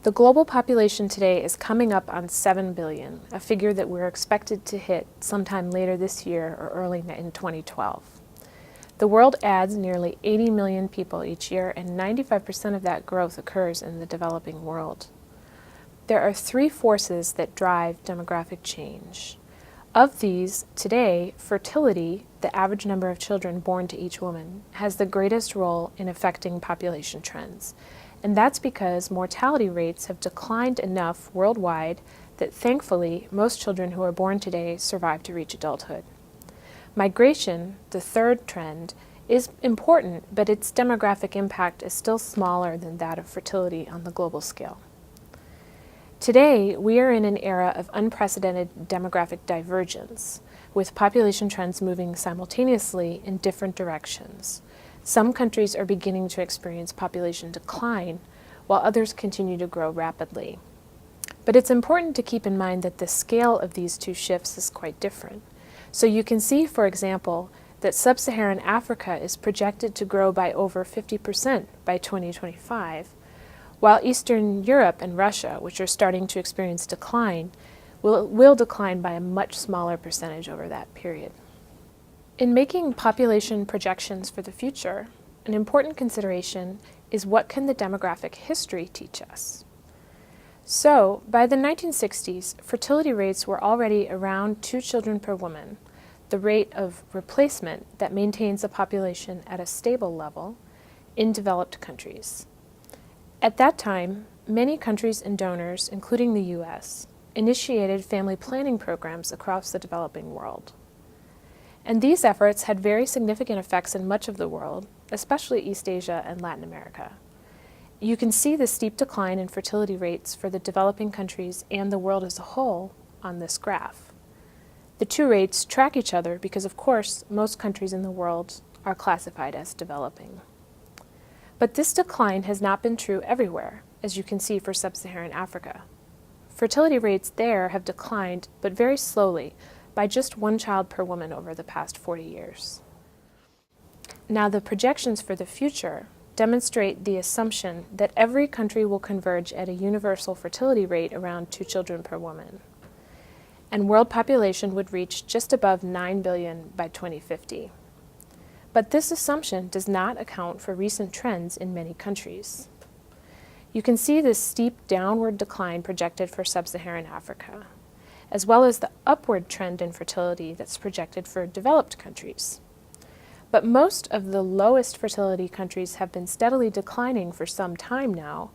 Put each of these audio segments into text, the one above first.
The global population today is coming up on 7 billion, a figure that we're expected to hit sometime later this year or early in 2012. The world adds nearly 80 million people each year, and 95% of that growth occurs in the developing world. There are three forces that drive demographic change. Of these, today, fertility, the average number of children born to each woman, has the greatest role in affecting population trends. And that's because mortality rates have declined enough worldwide that thankfully most children who are born today survive to reach adulthood. Migration, the third trend, is important, but its demographic impact is still smaller than that of fertility on the global scale. Today, we are in an era of unprecedented demographic divergence, with population trends moving simultaneously in different directions. Some countries are beginning to experience population decline, while others continue to grow rapidly. But it's important to keep in mind that the scale of these two shifts is quite different. So you can see, for example, that sub-Saharan Africa is projected to grow by over 50% by 2025, while Eastern Europe and Russia, which are starting to experience decline, will decline by a much smaller percentage over that period. In making population projections for the future, an important consideration is what can the demographic history teach us? So, by the 1960s, fertility rates were already around 2 children per woman, the rate of replacement that maintains a population at a stable level in developed countries. At that time, many countries and donors, including the U.S., initiated family planning programs across the developing world. And these efforts had very significant effects in much of the world, especially East Asia and Latin America. You can see the steep decline in fertility rates for the developing countries and the world as a whole on this graph. The two rates track each other because, of course, most countries in the world are classified as developing. But this decline has not been true everywhere, as you can see for sub-Saharan Africa. Fertility rates there have declined, but very slowly, by just 1 child per woman over the past 40 years. Now, the projections for the future demonstrate the assumption that every country will converge at a universal fertility rate around 2 children per woman, and world population would reach just above 9 billion by 2050. But this assumption does not account for recent trends in many countries. You can see this steep downward decline projected for sub-Saharan Africa, as well as the upward trend in fertility that's projected for developed countries. But most of the lowest fertility countries have been steadily declining for some time now,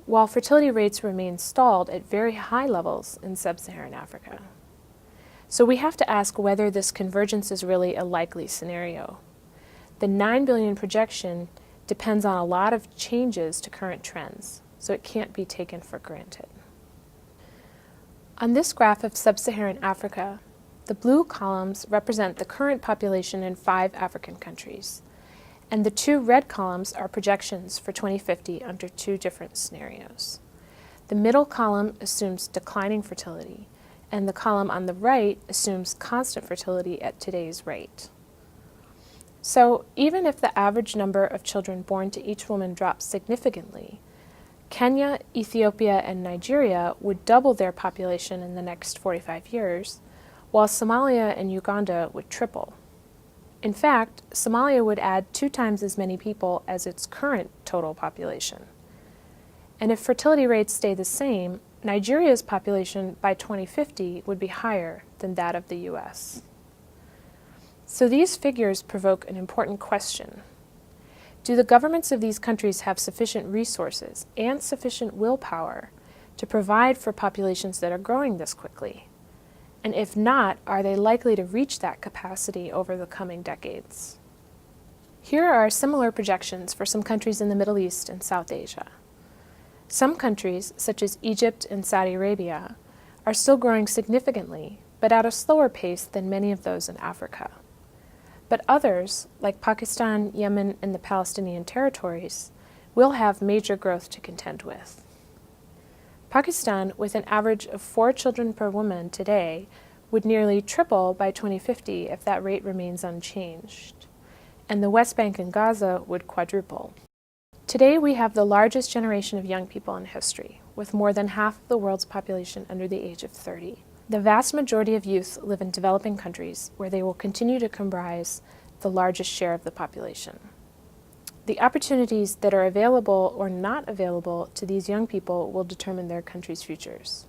while fertility rates remain stalled at very high levels in sub-Saharan Africa. So we have to ask whether this convergence is really a likely scenario. The 9 billion projection depends on a lot of changes to current trends, so it can't be taken for granted. On this graph of sub-Saharan Africa, the blue columns represent the current population in 5 African countries, and the 2 red columns are projections for 2050 under 2 different scenarios. The middle column assumes declining fertility, and the column on the right assumes constant fertility at today's rate. So even if the average number of children born to each woman drops significantly, Kenya, Ethiopia, and Nigeria would double their population in the next 45 years, while Somalia and Uganda would triple. In fact, Somalia would add 2 times as many people as its current total population. And if fertility rates stay the same, Nigeria's population by 2050 would be higher than that of the U.S. So these figures provoke an important question. Do the governments of these countries have sufficient resources and sufficient willpower to provide for populations that are growing this quickly? And if not, are they likely to reach that capacity over the coming decades? Here are similar projections for some countries in the Middle East and South Asia. Some countries, such as Egypt and Saudi Arabia, are still growing significantly, but at a slower pace than many of those in Africa. But others, like Pakistan, Yemen, and the Palestinian territories, will have major growth to contend with. Pakistan, with an average of 4 children per woman today, would nearly triple by 2050 if that rate remains unchanged, and the West Bank and Gaza would quadruple. Today we have the largest generation of young people in history, with more than half of the world's population under the age of 30. The vast majority of youth live in developing countries, where they will continue to comprise the largest share of the population. The opportunities that are available or not available to these young people will determine their country's futures.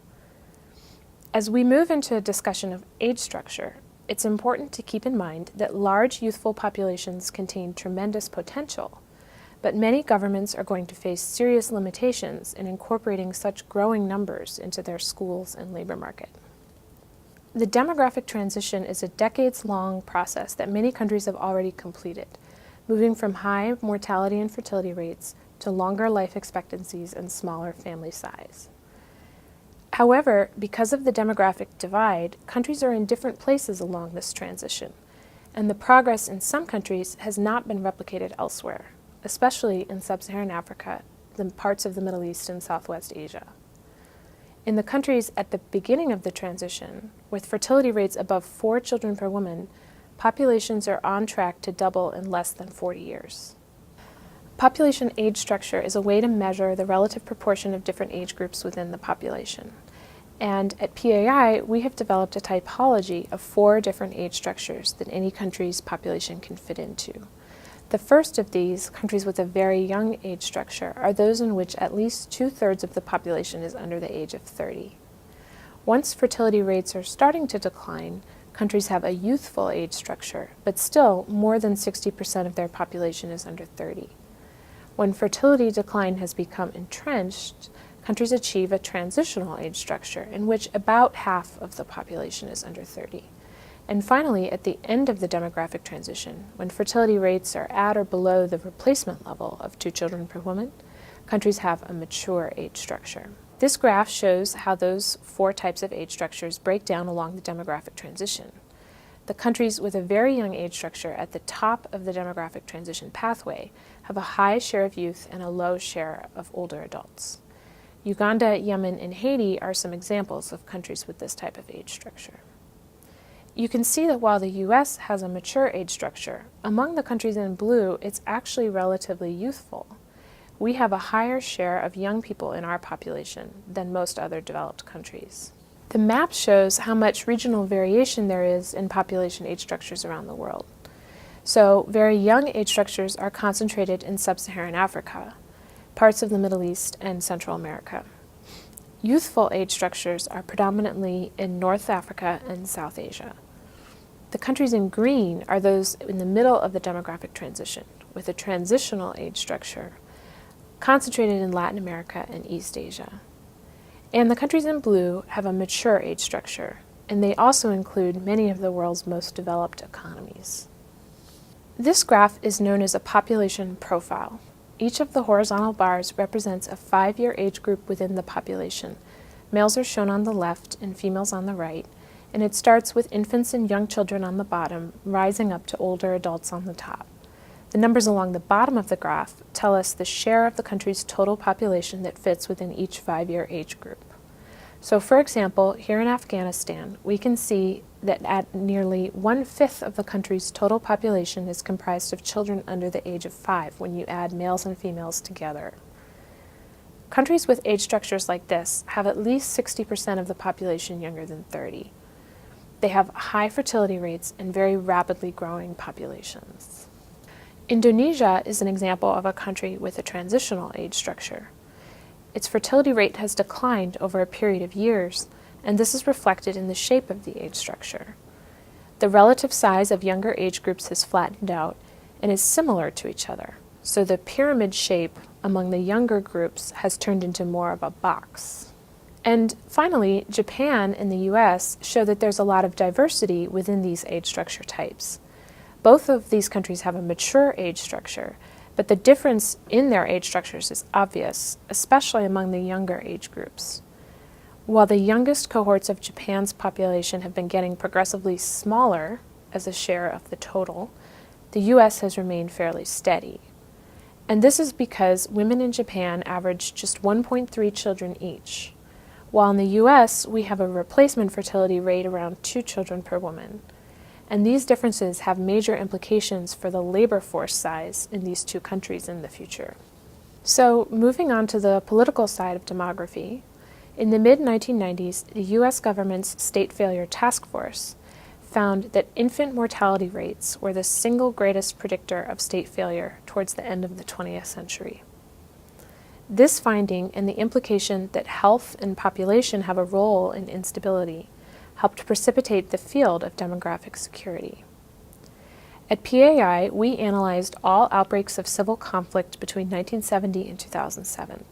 As we move into a discussion of age structure, it's important to keep in mind that large youthful populations contain tremendous potential, but many governments are going to face serious limitations in incorporating such growing numbers into their schools and labor market. The demographic transition is a decades-long process that many countries have already completed, moving from high mortality and fertility rates to longer life expectancies and smaller family size. However, because of the demographic divide, countries are in different places along this transition, and the progress in some countries has not been replicated elsewhere, especially in sub-Saharan Africa, the parts of the Middle East and Southwest Asia. In the countries at the beginning of the transition, with fertility rates above 4 children per woman, populations are on track to double in less than 40 years. Population age structure is a way to measure the relative proportion of different age groups within the population. And at PAI, we have developed a typology of 4 different age structures that any country's population can fit into. The first of these, countries with a very young age structure, are those in which at least 2/3 of the population is under the age of 30. Once fertility rates are starting to decline, countries have a youthful age structure, but still more than 60% of their population is under 30. When fertility decline has become entrenched, countries achieve a transitional age structure in which about half of the population is under 30. And finally, at the end of the demographic transition, when fertility rates are at or below the replacement level of 2 children per woman, countries have a mature age structure. This graph shows how those 4 types of age structures break down along the demographic transition. The countries with a very young age structure at the top of the demographic transition pathway have a high share of youth and a low share of older adults. Uganda, Yemen, and Haiti are some examples of countries with this type of age structure. You can see that while the U.S. has a mature age structure, among the countries in blue, it's actually relatively youthful. We have a higher share of young people in our population than most other developed countries. The map shows how much regional variation there is in population age structures around the world. So, very young age structures are concentrated in sub-Saharan Africa, parts of the Middle East, and Central America. Youthful age structures are predominantly in North Africa and South Asia. The countries in green are those in the middle of the demographic transition, with a transitional age structure, concentrated in Latin America and East Asia. And the countries in blue have a mature age structure, and they also include many of the world's most developed economies. This graph is known as a population profile. Each of the horizontal bars represents a 5-year age group within the population. Males are shown on the left and females on the right, and it starts with infants and young children on the bottom, rising up to older adults on the top. The numbers along the bottom of the graph tell us the share of the country's total population that fits within each 5-year age group. So for example, here in Afghanistan, we can see that at nearly 1/5 of the country's total population is comprised of children under the age of 5 when you add males and females together. Countries with age structures like this have at least 60% of the population younger than 30. They have high fertility rates and very rapidly growing populations. Indonesia is an example of a country with a transitional age structure. Its fertility rate has declined over a period of years, and this is reflected in the shape of the age structure. The relative size of younger age groups has flattened out and is similar to each other, so the pyramid shape among the younger groups has turned into more of a box. And finally, Japan and the US show that there's a lot of diversity within these age structure types. Both of these countries have a mature age structure, but the difference in their age structures is obvious, especially among the younger age groups. While the youngest cohorts of Japan's population have been getting progressively smaller as a share of the total, the US has remained fairly steady. And this is because women in Japan average just 1.3 children each, while in the US we have a replacement fertility rate around 2 children per woman. And these differences have major implications for the labor force size in these 2 countries in the future. So, moving on to the political side of demography, In the mid-1990s, the U.S. government's State Failure Task Force found that infant mortality rates were the single greatest predictor of state failure towards the end of the 20th century. This finding and the implication that health and population have a role in instability helped precipitate the field of demographic security. At PAI, we analyzed all outbreaks of civil conflict between 1970 and 2007,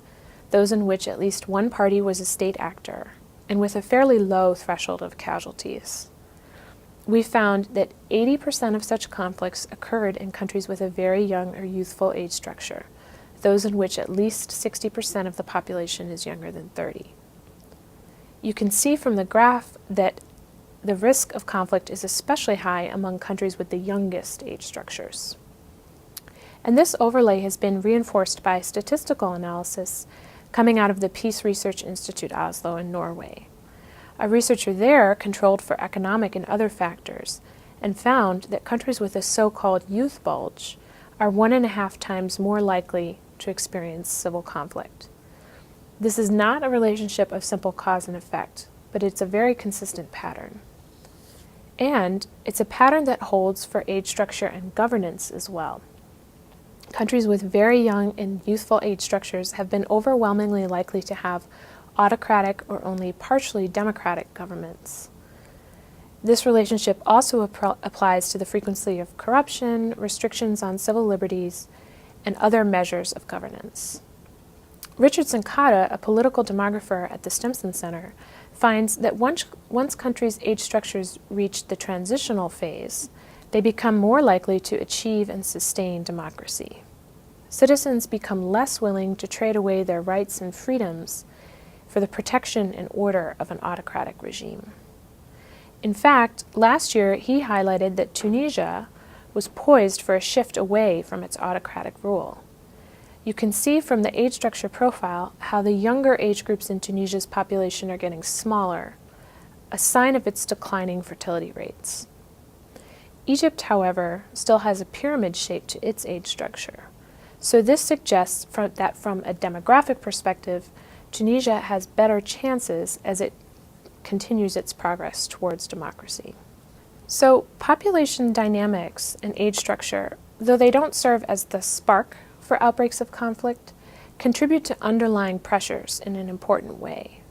those in which at least one party was a state actor, and with a fairly low threshold of casualties. We found that 80% of such conflicts occurred in countries with a very young or youthful age structure, those in which at least 60% of the population is younger than 30. You can see from the graph that the risk of conflict is especially high among countries with the youngest age structures. And this overlay has been reinforced by statistical analysis coming out of the Peace Research Institute Oslo in Norway. A researcher there controlled for economic and other factors and found that countries with a so-called youth bulge are 1.5 times more likely to experience civil conflict. This is not a relationship of simple cause and effect, but it's a very consistent pattern. And it's a pattern that holds for age structure and governance as well. Countries with very young and youthful age structures have been overwhelmingly likely to have autocratic or only partially democratic governments. This relationship also applies to the frequency of corruption, restrictions on civil liberties, and other measures of governance. Richard Sankata, a political demographer at the Stimson Center, finds that once countries' age structures reach the transitional phase, they become more likely to achieve and sustain democracy. Citizens become less willing to trade away their rights and freedoms for the protection and order of an autocratic regime. In fact, last year he highlighted that Tunisia was poised for a shift away from its autocratic rule. You can see from the age structure profile how the younger age groups in Tunisia's population are getting smaller, a sign of its declining fertility rates. Egypt, however, still has a pyramid shape to its age structure. So this suggests that from a demographic perspective, Tunisia has better chances as it continues its progress towards democracy. So population dynamics and age structure, though they don't serve as the spark for outbreaks of conflict, contribute to underlying pressures in an important way.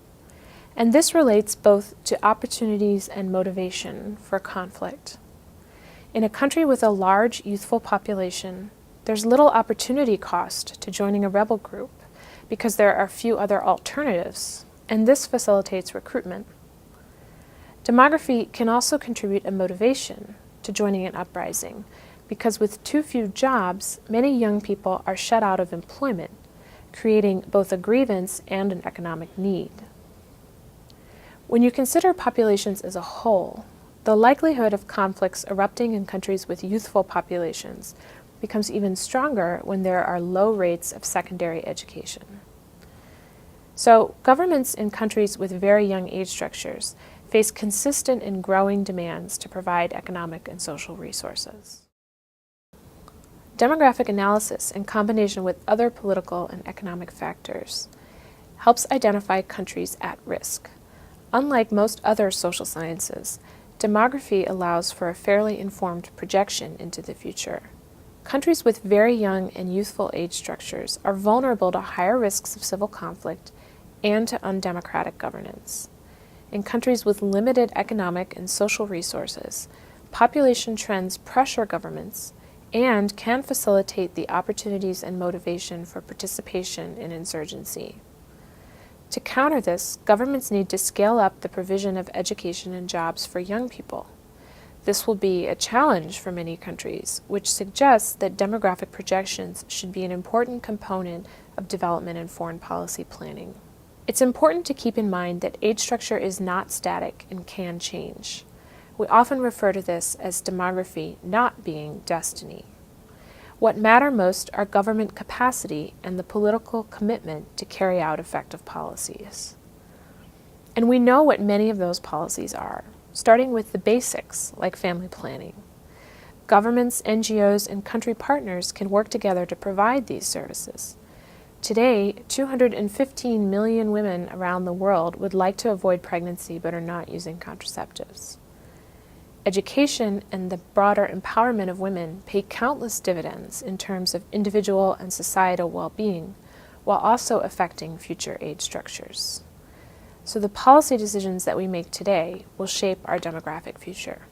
And this relates both to opportunities and motivation for conflict. In a country with a large youthful population, there's little opportunity cost to joining a rebel group because there are few other alternatives, and this facilitates recruitment. Demography can also contribute a motivation to joining an uprising because with too few jobs, many young people are shut out of employment, creating both a grievance and an economic need. When you consider populations as a whole, the likelihood of conflicts erupting in countries with youthful populations becomes even stronger when there are low rates of secondary education. So, governments in countries with very young age structures face consistent and growing demands to provide economic and social resources. Demographic analysis, in combination with other political and economic factors, helps identify countries at risk. Unlike most other social sciences, demography allows for a fairly informed projection into the future. Countries with very young and youthful age structures are vulnerable to higher risks of civil conflict and to undemocratic governance. In countries with limited economic and social resources, population trends pressure governments and can facilitate the opportunities and motivation for participation in insurgency. To counter this, governments need to scale up the provision of education and jobs for young people. This will be a challenge for many countries, which suggests that demographic projections should be an important component of development and foreign policy planning. It's important to keep in mind that age structure is not static and can change. We often refer to this as demography not being destiny. What matter most are government capacity and the political commitment to carry out effective policies. And we know what many of those policies are, starting with the basics, like family planning. Governments, NGOs, and country partners can work together to provide these services. Today, 215 million women around the world would like to avoid pregnancy but are not using contraceptives. Education and the broader empowerment of women pay countless dividends in terms of individual and societal well-being, while also affecting future age structures. So the policy decisions that we make today will shape our demographic future.